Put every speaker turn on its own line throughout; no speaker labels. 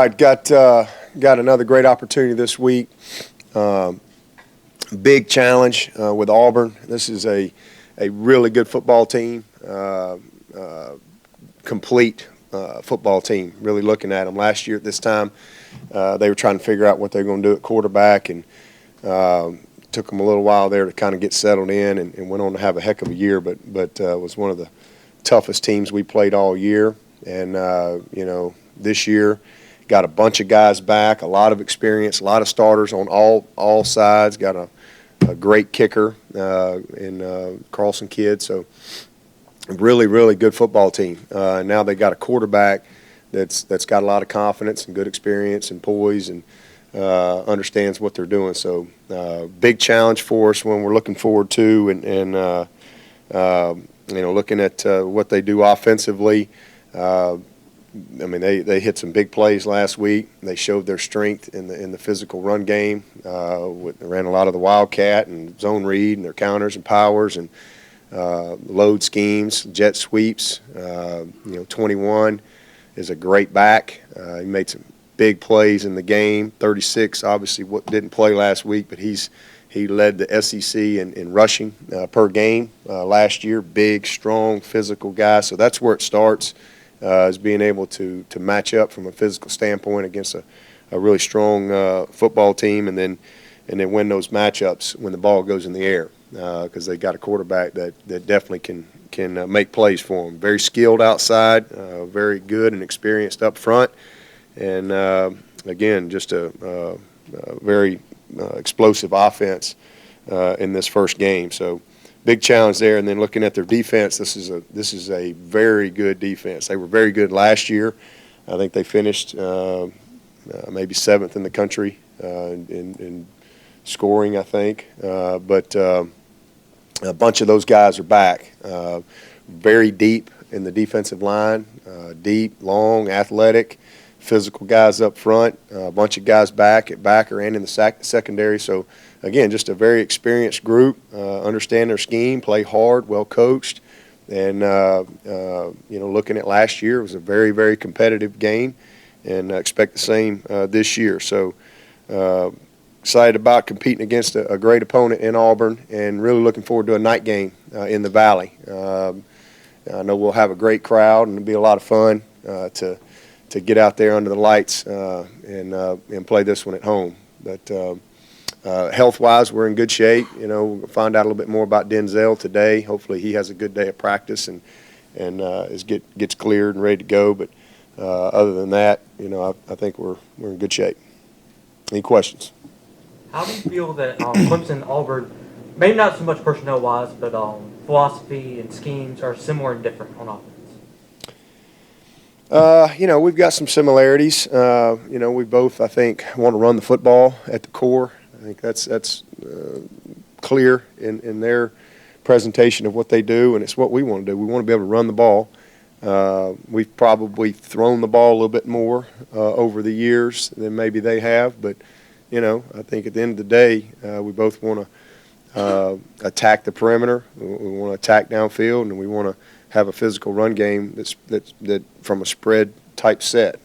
right, got another great opportunity this week. Big challenge with Auburn. This is a really good football team, complete football team. Really looking at them. Last year at this time, they were trying to figure out what they were going to do at quarterback, and took them a little while there to kind of get settled in, and went on to have a heck of a year. But was one of the toughest teams we played all year, and this year got a bunch of guys back, a lot of experience, a lot of starters on all sides. Got a great kicker in Carlson kid, so really good football team. Now they got a quarterback that's got a lot of confidence and good experience and poise and understands what they're doing. So big challenge for us when we're looking forward to and looking at what they do offensively. They hit some big plays last week. They showed their strength in the physical run game. They ran a lot of the wildcat and zone read and their counters and powers and load schemes, jet sweeps. 21 is a great back. He made some big plays in the game. 36 obviously didn't play last week, but he led the SEC in rushing per game last year. Big, strong, physical guy. So that's where it starts. Is being able to match up from a physical standpoint against a really strong football team, and then win those matchups when the ball goes in the air, because they got a quarterback that definitely can make plays for them. Very skilled outside, very good and experienced up front, and again, just a very explosive offense in this first game. So big challenge there. And then looking at their defense, this is a very good defense. They were very good last year. I think they finished maybe 7th in the country in scoring, I think. But a bunch of those guys are back. Very deep in the defensive line, deep, long, athletic, physical guys up front. A bunch of guys back at backer and in the secondary. So again, just a very experienced group, understand their scheme, play hard, well coached, and looking at last year, it was a very, very competitive game, and expect the same this year. So excited about competing against a great opponent in Auburn, and really looking forward to a night game in the Valley. I know we'll have a great crowd, and it'll be a lot of fun to get out there under the lights and play this one at home. But health-wise, we're in good shape. We'll find out a little bit more about Denzel today. Hopefully, he has a good day of practice and gets cleared and ready to go. But other than that, I think we're in good shape. Any questions?
How do you feel that Clemson and Auburn, maybe not so much personnel-wise, but philosophy and schemes are similar and different on offense?
We've got some similarities. We both, I think, want to run the football at the core. I think that's clear in their presentation of what they do, and it's what we want to do. We want to be able to run the ball. We've probably thrown the ball a little bit more over the years than maybe they have, but I think at the end of the day, we both want to attack the perimeter. We want to attack downfield, and we want to have a physical run game that from a spread type set.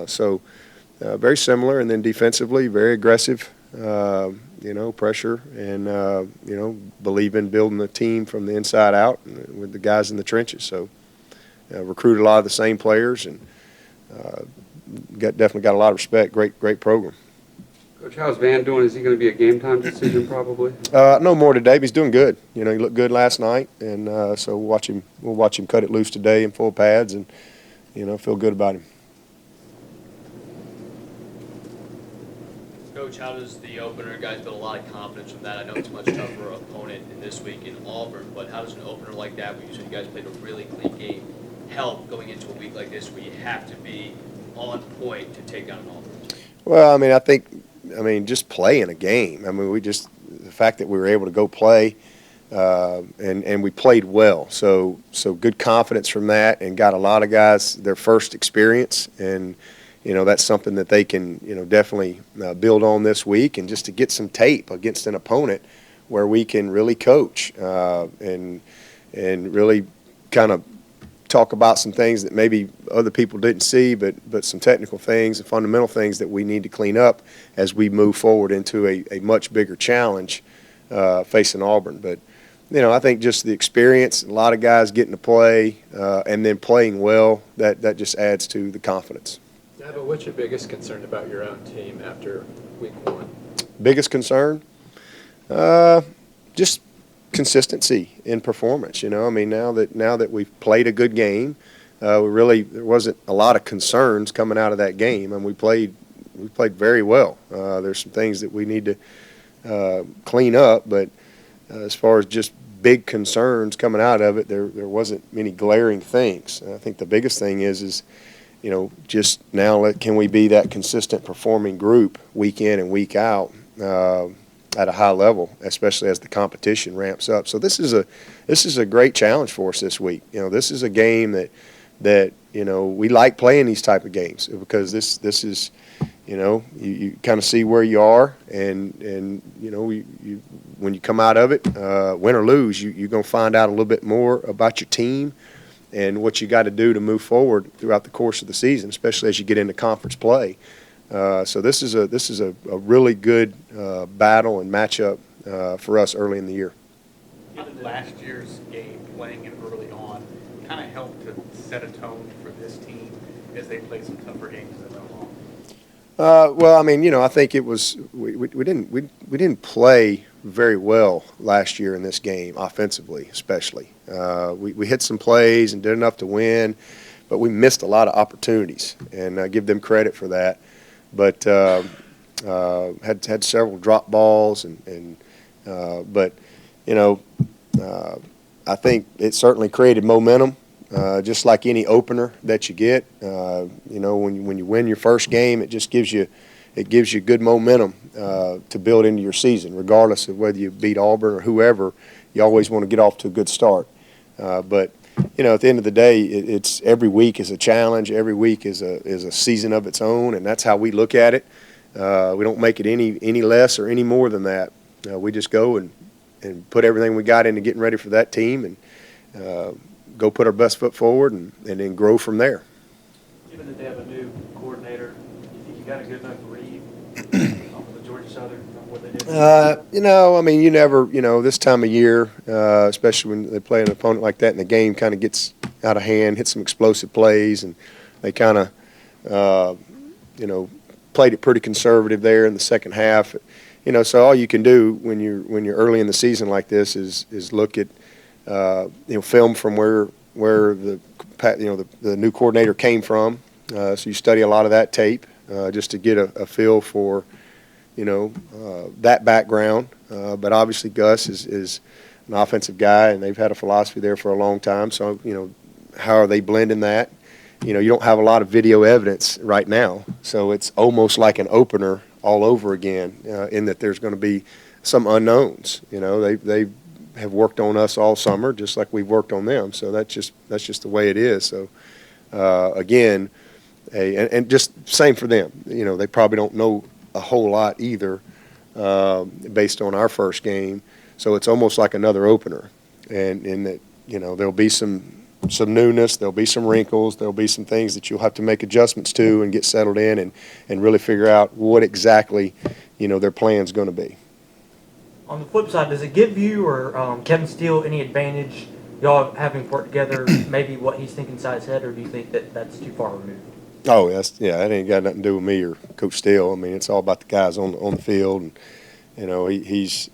So very similar, and then defensively very aggressive. Pressure and believe in building the team from the inside out with the guys in the trenches. So recruited a lot of the same players, and definitely got a lot of respect. Great program.
Coach, how's Van doing? Is he going to be a game-time decision probably?
No more today, but he's doing good. He looked good last night, and so we'll watch him cut it loose today in full pads, and feel good about him.
Coach, how does the opener, guys build a lot of confidence from that? I know it's a much tougher opponent in this week in Auburn, but how does an opener like that, where you said you guys played a really clean game, help going into a week like this where you have to be on point to take down Auburn?
Well, I think just playing a game. The fact that we were able to go play, and we played well. So good confidence from that, and got a lot of guys their first experience, and that's something that they can definitely build on this week, and just to get some tape against an opponent where we can really coach and really kind of talk about some things that maybe other people didn't see, but some technical things and fundamental things that we need to clean up as we move forward into a much bigger challenge facing Auburn. But, I think just the experience, a lot of guys getting to play and then playing well, that just adds to the confidence.
Dabo, what's your biggest concern about your own team after week 1?
Biggest concern? Just consistency in performance. I mean, now that we've played a good game, there wasn't a lot of concerns coming out of that game, and we played very well. There's some things that we need to clean up, but as far as just big concerns coming out of it, there wasn't many glaring things. And I think the biggest thing is just now can we be that consistent performing group week in and week out at a high level, especially as the competition ramps up. So this is a great challenge for us this week. This is a game that we like playing these type of games because this is you kind of see where you are, and when you come out of it, win or lose, you're going to find out a little bit more about your team and what you got to do to move forward throughout the course of the season, especially as you get into conference play. So this is a really good battle and matchup for us early in the year.
Last year's game, playing it early on, kind of helped to set a tone for this team as they play some tougher games as they go along.
Well, I mean, I think it was we didn't play very well last year in this game offensively, especially. We hit some plays and did enough to win, but we missed a lot of opportunities, and I give them credit for that. But had several drop balls, but I think it certainly created momentum, just like any opener that you get. When you win your first game, it just gives you good momentum to build into your season, regardless of whether you beat Auburn or whoever. You always want to get off to a good start, but. At the end of the day, it's every week is a challenge. Every week is a season of its own, and that's how we look at it. We don't make it any less or any more than that. We just go and put everything we got into getting ready for that team, and go put our best foot forward, and then grow from there.
Given that they have a new coordinator, you think you got a good enough read off of the Georgia Southern on what they did?
I mean, you never, this time of year, especially when they play an opponent like that and the game kind of gets out of hand, hit some explosive plays, and they kind of, played it pretty conservative there in the second half. So all you can do when you're early in the season like this is look at, film from where the new coordinator came from. So you study a lot of that tape just to get a feel for, that background. But obviously Gus is an offensive guy, and they've had a philosophy there for a long time. So, how are they blending that? You don't have a lot of video evidence right now. So it's almost like an opener all over again in that there's going to be some unknowns. They have worked on us all summer just like we've worked on them. So that's just the way it is. So, again, and just same for them. They probably don't know a whole lot either based on our first game. So it's almost like another opener. And in that, there'll be some newness, there'll be some wrinkles, there'll be some things that you'll have to make adjustments to and get settled in and really figure out what exactly, their plan's going to be.
On the flip side, does it give you or Kevin Steele any advantage, y'all having worked together, maybe what he's thinking inside his head, or do you think that that's too far removed?
Oh, that ain't got nothing to do with me or Coach Steele. I mean, it's all about the guys on the field, and he's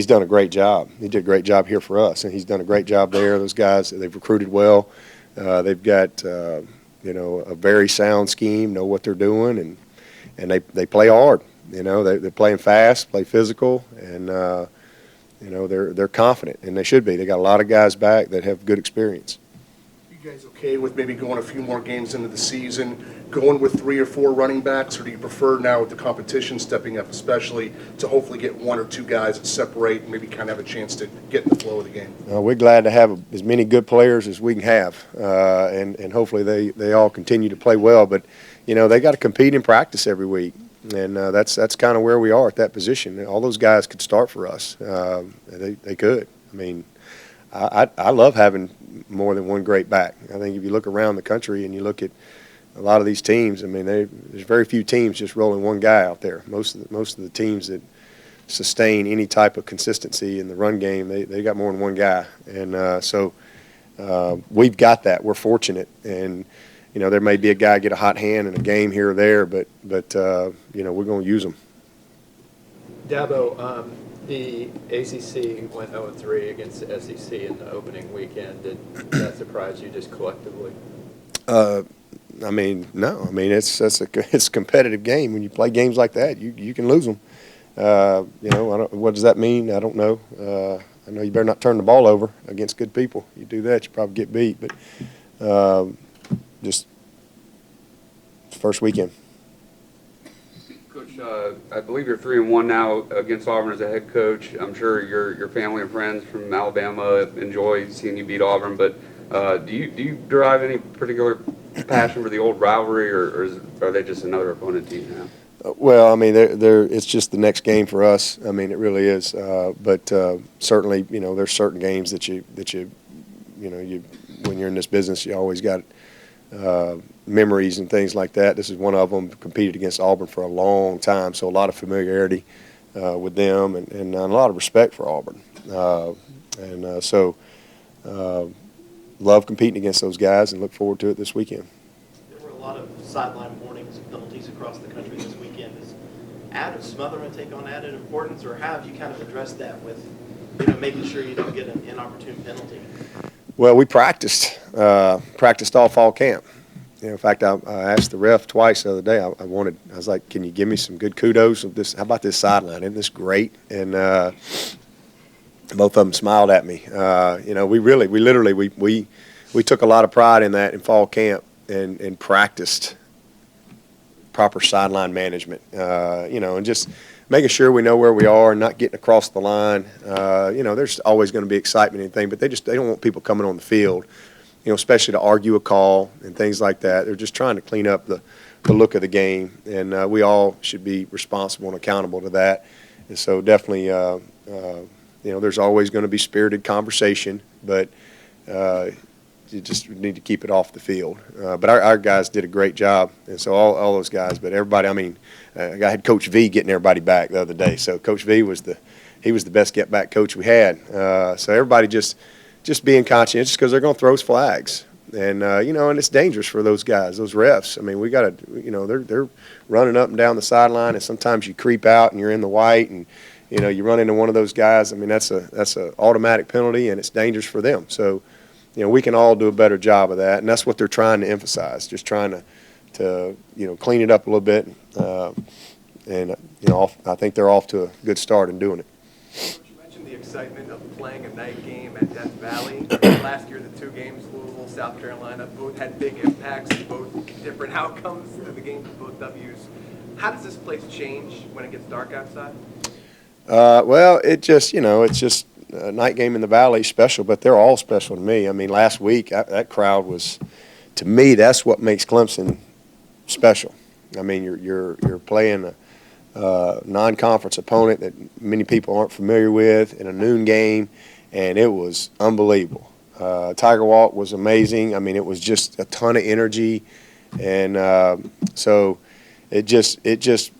done a great job. He did a great job here for us, and he's done a great job there. Those guys, they've recruited well. They've got a very sound scheme, know what they're doing, and they play hard. They're playing fast, play physical, and they're confident, and they should be. They got a lot of guys back that have good experience.
You guys okay with maybe going a few more games into the season, going with 3 or 4 running backs, or do you prefer now with the competition stepping up especially to hopefully get 1 or 2 guys that separate and maybe kind of have a chance to get in the flow of the game?
We're glad to have as many good players as we can have, and hopefully they all continue to play well. But, they got to compete in practice every week, and that's kind of where we are at that position. All those guys could start for us. They could. I mean, I love having more than one great back. I think if you look around the country and you look at a lot of these teams, I mean, there's very few teams just rolling one guy out there. Most of the teams that sustain any type of consistency in the run game, they got more than one guy. And so we've got that. We're fortunate. And, there may be a guy get a hot hand in a game here or there, but we're going to use them.
Dabo, the ACC went 0-3 against the SEC in the opening weekend. Did that surprise you just collectively?
I mean, no. I mean, it's a competitive game. When you play games like that, you can lose them. What does that mean? I don't know. I know you better not turn the ball over against good people. You do that, you probably get beat. But just first weekend.
Coach, I believe you're 3-1 now against Auburn as a head coach. I'm sure your family and friends from Alabama enjoy seeing you beat Auburn, but do you derive any particular passion for the old rivalry, or are they just another opponent team now?
Well, I mean, it's just the next game for us. I mean, it really is. But certainly, there's certain games that you when you're in this business, you always got memories and things like that. This is one of them. Competed against Auburn for a long time, so a lot of familiarity with them and a lot of respect for Auburn. So love competing against those guys and look forward to it this weekend.
There were a lot of sideline warnings and penalties across the country this weekend. Is added smotherment take on added importance, or how have you kind of addressed that with making sure you don't get an inopportune penalty? Well,
we practiced all fall camp. In fact, I asked the ref twice the other day. I was like, can you give me some good kudos of this? How about this sideline? Isn't this great? And both of them smiled at me. We took a lot of pride in that in fall camp and practiced proper sideline management. And just making sure we know where we are and not getting across the line. There's always going to be excitement and things, but they don't want people coming on the field, especially to argue a call and things like that. They're just trying to clean up the look of the game, and we all should be responsible and accountable to that. And so definitely, there's always going to be spirited conversation, but you just need to keep it off the field. But our guys did a great job, and so all those guys. But everybody, I mean, I had Coach V getting everybody back the other day. So Coach V was the best get-back coach we had. So everybody just being conscientious because they're going to throw us flags. And, and it's dangerous for those guys, those refs. I mean, we got to, they're running up and down the sideline, and sometimes you creep out and you're in the white and, you run into one of those guys. I mean, that's a automatic penalty, and it's dangerous for them. So, we can all do a better job of that, and that's what they're trying to emphasize, just trying to clean it up a little bit. I think they're off to a good start in doing it.
You mentioned the excitement of playing a night game at Death Valley. Last year, the two games, Louisville, South Carolina, both had big impacts, both different outcomes of the games, both W's. How does this place change when it gets dark outside?
Well, it's just a night game in the Valley special, but they're all special to me. I mean, last week, that crowd was, to me, that's what makes Clemson special. I mean, you're playing a non-conference opponent that many people aren't familiar with in a noon game, and it was unbelievable. Tiger Walk was amazing. I mean, it was just a ton of energy, and so it's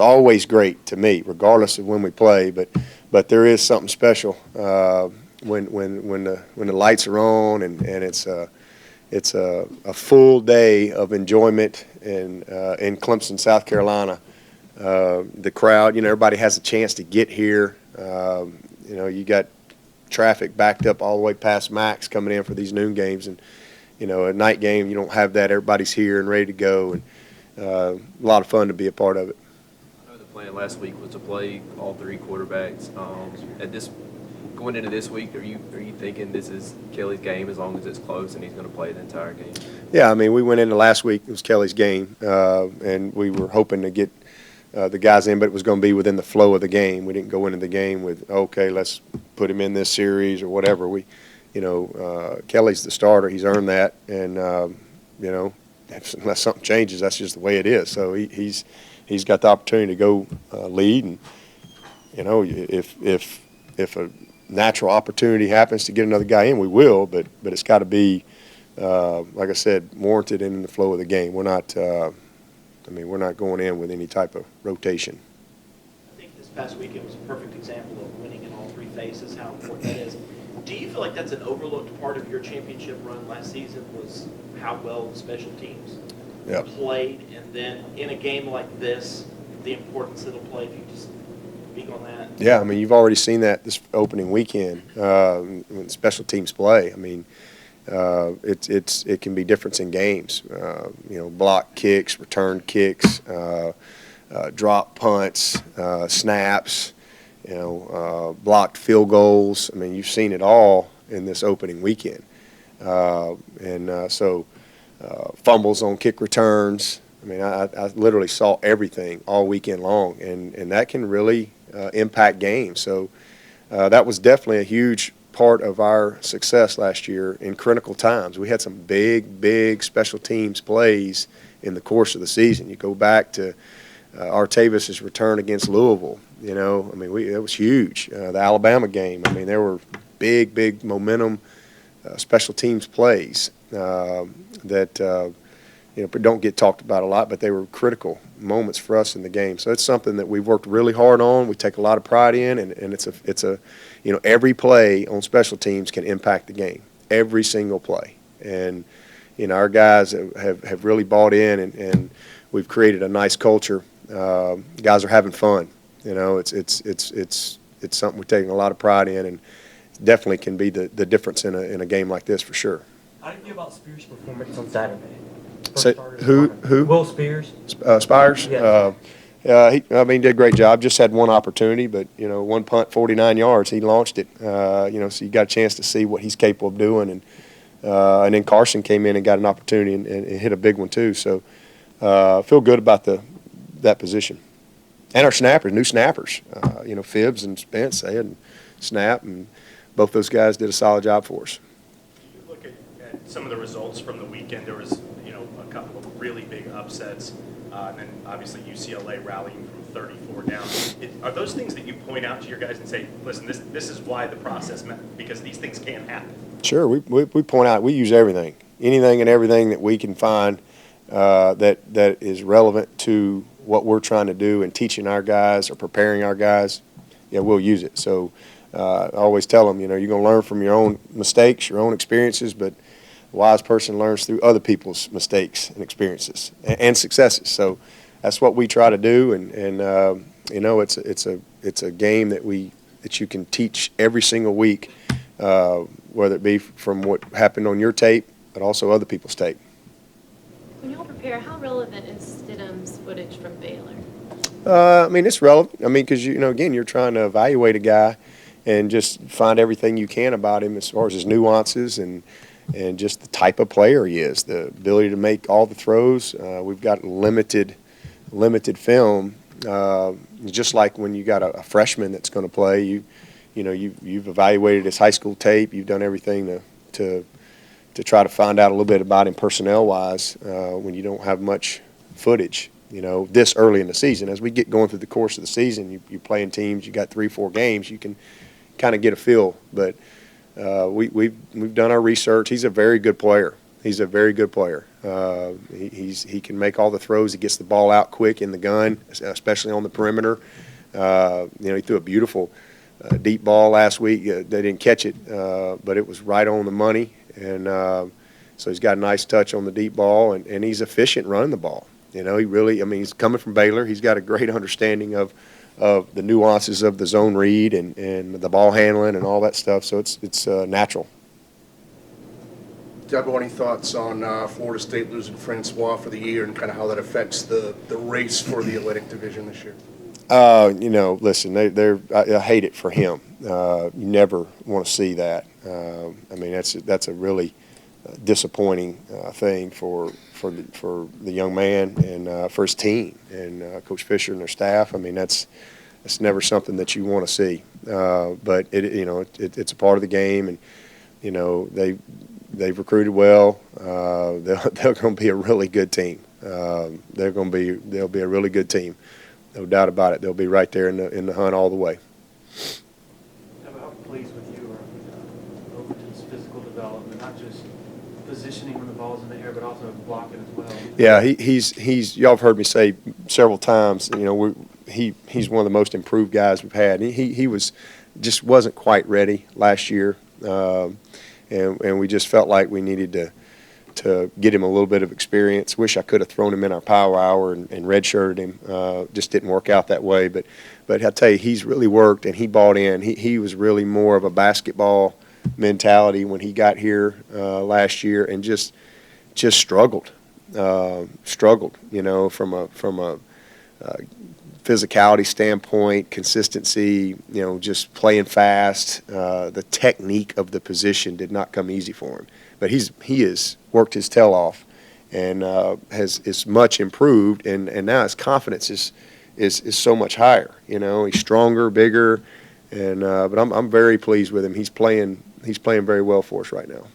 always great to me, regardless of when we play. But there is something special when the lights are on and it's a full day of enjoyment in Clemson, South Carolina. The crowd, everybody has a chance to get here. You got traffic backed up all the way past Max coming in for these noon games, and a night game you don't have that. Everybody's here and ready to go, and a lot of fun to be a part of it.
The plan last week was to play all three quarterbacks. Going into this week, are you thinking this is Kelly's game as long as it's close and he's going to play the entire game?
Yeah, I mean, we went into last week, it was Kelly's game, and we were hoping to get the guys in, but it was going to be within the flow of the game. We didn't go into the game with, okay, let's put him in this series or whatever. Kelly's the starter. He's earned that, and unless something changes, that's just the way it is. So he's got the opportunity to go lead, and if a natural opportunity happens to get another guy in, we will, but it's got to be, like I said, warranted in the flow of the game. We're not, we're not going in with any type of rotation.
I think this past weekend was a perfect example of winning in all three phases, how important that is. Do you feel like that's an overlooked part of your championship run last season, was how well the special teams played, and then in a game like this, the importance it'll play? If you just speak on that.
Yeah, I mean, you've already seen that this opening weekend when special teams play. I mean, it can be difference in games. Block kicks, return kicks, drop punts, snaps. Blocked field goals. I mean, you've seen it all in this opening weekend. So fumbles on kick returns. I mean, I literally saw everything all weekend long, and that can really impact games. So that was definitely a huge part of our success last year in critical times. We had some big special teams plays in the course of the season. You go back to Artavis's return against Louisville. It was huge. The Alabama game. I mean, there were big momentum special teams plays that don't get talked about a lot, but they were critical moments for us in the game. So it's something that we've worked really hard on. We take a lot of pride in, and it's a every play on special teams can impact the game. Every single play, and our guys have really bought in, and we've created a nice culture. Guys are having fun. It's something we're taking a lot of pride in, and definitely can be the difference in a game like this for sure.
How do you feel about Spears' performance on Saturday?
Say, who?
Will Spears.
Spires?
Yes.
He did a great job. Just had one opportunity, but, one punt, 49 yards. He launched it. So you got a chance to see what he's capable of doing. And then Carson came in and got an opportunity and hit a big one too. So I feel good about that position. And our snappers, new snappers. Phibbs and Spence, they had snap, and both those guys did a solid job for us.
You look at some of the results from the weekend. There was, a couple of really big upsets, and then obviously UCLA rallying from 34 down. Are those things that you point out to your guys and say, listen, this is why the process meant, because these things can happen?
Sure, we point out, we use everything, anything and everything that we can find that is relevant to what we're trying to do and teaching our guys or preparing our guys. Yeah, we'll use it. So I always tell them, you're going to learn from your own mistakes, your own experiences, but a wise person learns through other people's mistakes and experiences and successes. So that's what we try to do, and it's a game that you can teach every single week, whether it be from what happened on your tape, but also other people's tape.
When y'all prepare, how relevant is Stidham's footage from Baylor?
It's relevant. Because again, you're trying to evaluate a guy and just find everything you can about him as far as his nuances and just the type of player he is, the ability to make all the throws. We've got limited film. Just like when you got a freshman that's going to play, you've evaluated his high school tape. You've done everything to try to find out a little bit about him personnel-wise when you don't have much footage. This early in the season, as we get going through the course of the season, you're playing teams. You got 3-4 games. You can kind of get a feel, but. We've done our research. He's a very good player. He can make all the throws. He gets the ball out quick in the gun, especially on the perimeter. He threw a beautiful deep ball last week. They didn't catch it, but it was right on the money. And so he's got a nice touch on the deep ball, and he's efficient running the ball. He really, he's coming from Baylor. He's got a great understanding of the nuances of the zone read and the ball handling and all that stuff. So it's natural.
Dabo, any thoughts on Florida State losing Francois for the year and kind of how that affects the race for the Atlantic Division this year?
Listen, I hate it for him. You never want to see that. That's a really disappointing thing for the young man and for his team and Coach Fisher and their staff. That's never something that you want to see. But it's a part of the game, and they've recruited well. They're going to be a really good team. They'll be a really good team, no doubt about it. They'll be right there in the hunt all the way.
I'm pleased with catching when the ball's in the air, but also blocking as well.
Yeah, he's y'all have heard me say several times, you know, he's one of the most improved guys we've had. He just wasn't quite ready last year, and we just felt like we needed to get him a little bit of experience. Wish I could have thrown him in our power hour and redshirted him. Just didn't work out that way. But I tell you, he's really worked and he bought in. He was really more of a basketball mentality when he got here last year, and just struggled, you know, from a physicality standpoint, consistency, you know, just playing fast. The technique of the position did not come easy for him, but he has worked his tail off and is much improved, and now his confidence is so much higher. You know, he's stronger, bigger, and but I'm very pleased with him. He's playing very well for us right now.